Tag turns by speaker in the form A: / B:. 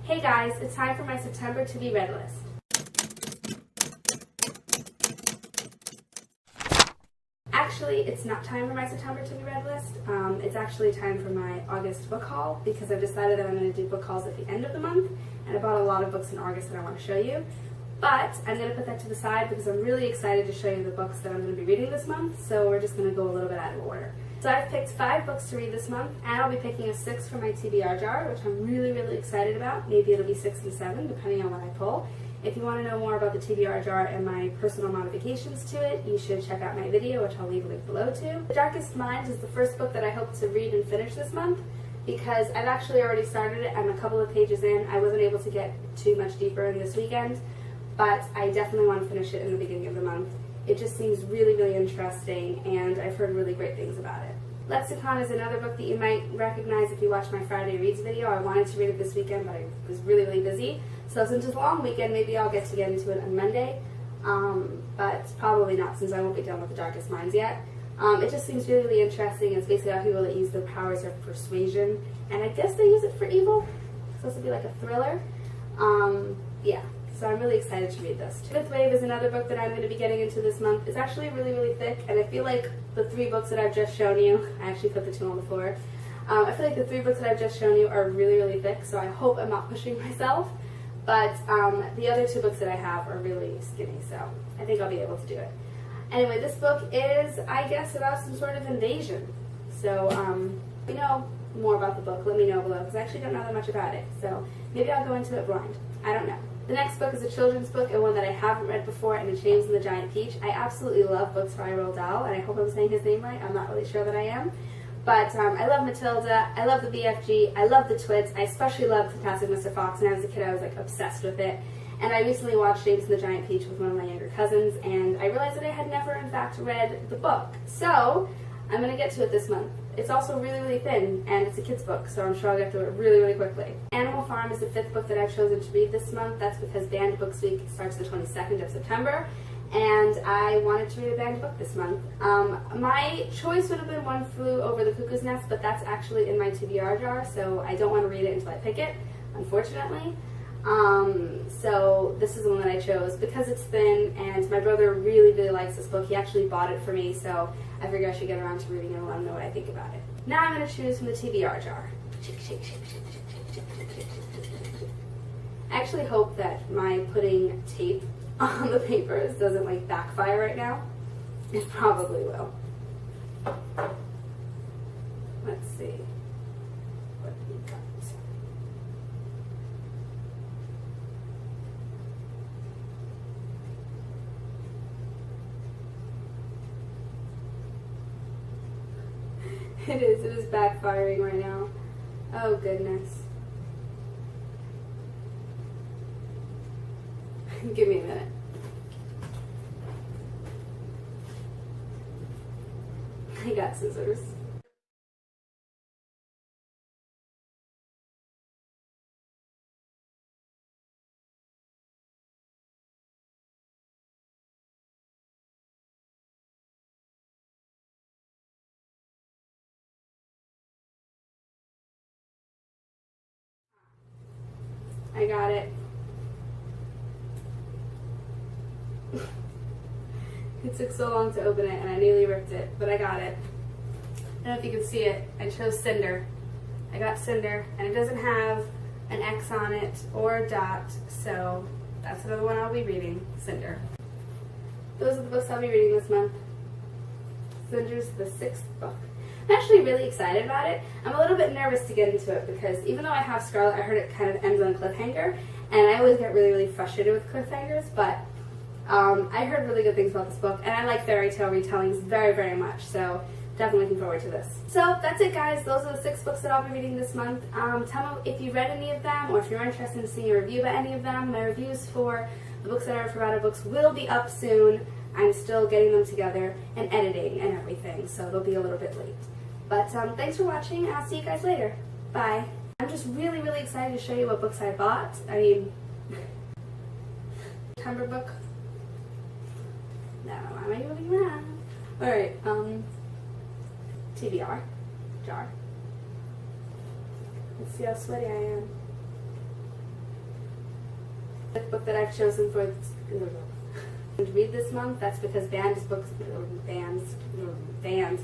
A: Hey guys, it's time for my September to be read list. Actually, it's not time for my September to be read list. It's actually time for my August book haul because I've decided that I'm going to do book hauls at the end of the month, and I bought a lot of books in August that I want to show you. But I'm going to put that to the side because I'm really excited to show you the books that I'm going to be reading this month, so we're just going to go a little bit out of order. So I've picked 5 books to read this month, and I'll be picking a 6th for my TBR jar, which I'm really excited about. Maybe it'll be 6 and 7, depending on what I pull. If you want to know more about the TBR jar and my personal modifications to it, you should check out my video, which I'll leave a link below to. The Darkest Minds is the first book that I hope to read and finish this month, because I've actually already started it. I'm a couple of pages in. I wasn't able to get too much deeper in this weekend, but I definitely want to finish it in the beginning of the month. It just seems really interesting, and I've heard really great things about it. Lexicon is another book that you might recognize if you watch my Friday Reads video. I wanted to read it this weekend, but I was really busy. So since it's a long weekend, maybe I'll get into it on Monday, but probably not since I won't be done with The Darkest Minds yet. It just seems really interesting. It's basically about people that use their powers of persuasion, and I guess they use it for evil. It's supposed to be like a thriller. Yeah. So I'm really excited to read this. Fifth Wave is another book that I'm going to be getting into this month. It's actually really thick, and I feel like the 3 books that I've just shown you, I actually put the 2 on the floor. I feel like the 3 books that I've just shown you are really thick, so I hope I'm not pushing myself. But the other 2 books that I have are really skinny, so I think I'll be able to do it. Anyway, this book is, I guess, about some sort of invasion. So if you know more about the book, let me know below, because I actually don't know that much about it. So maybe I'll go into it blind. I don't know. The next book is a children's book, and one that I haven't read before, and it's James and the Giant Peach. I absolutely love books by Roald Dahl, and I hope I'm saying his name right. I'm not really sure that I am. But I love Matilda, I love the BFG, I love the Twits, I especially love Fantastic Mr. Fox, and as a kid I was like obsessed with it. And I recently watched James and the Giant Peach with one of my younger cousins, and I realized that I had never in fact read the book. So I'm going to get to it this month. It's also really thin, and it's a kid's book, so I'm sure I'll get through it really quickly. Animal Farm is the 5th book that I've chosen to read this month. That's because Banned Books Week starts the 22nd of September, and I wanted to read a banned book this month. My choice would have been One Flew Over the Cuckoo's Nest, but that's actually in my TBR jar, so I don't want to read it until I pick it, unfortunately. So this is the one that I chose because it's thin, and my brother really likes this book. He actually bought it for me, so I figure I should get around to reading it and let him know what I think about it. Now I'm going to choose from the TBR jar. I actually hope that my putting tape on the papers doesn't like backfire right now. It probably will. Let's see what we got. It is backfiring right now. Oh goodness. Give me a minute. I got scissors. I got it. It took so long to open it and I nearly ripped it, but I got it. I don't know if you can see it. I chose Cinder. I got Cinder, and it doesn't have an X on it or a dot, so that's another one I'll be reading, Cinder. Those are the books I'll be reading this month. Cinder's the 6th book. I'm actually really excited about it. I'm a little bit nervous to get into it because even though I have Scarlet, I heard it kind of ends on a cliffhanger, and I always get really frustrated with cliffhangers, but I heard really good things about this book, and I like fairy tale retellings very much, so definitely looking forward to this. So that's it, guys. Those are the 6 books that I'll be reading this month. Tell me if you read any of them, or if you're interested in seeing a review about any of them. My reviews for the books that I read for Bada Books will be up soon. I'm still getting them together and editing and everything, so they'll be a little bit late. But thanks for watching, and I'll see you guys later. Bye. I'm just really excited to show you what books I bought. I mean, September book. No, why am I moving around? Alright, TBR jar. Let's see how sweaty I am. The book that I've chosen for to read this month, that's because bands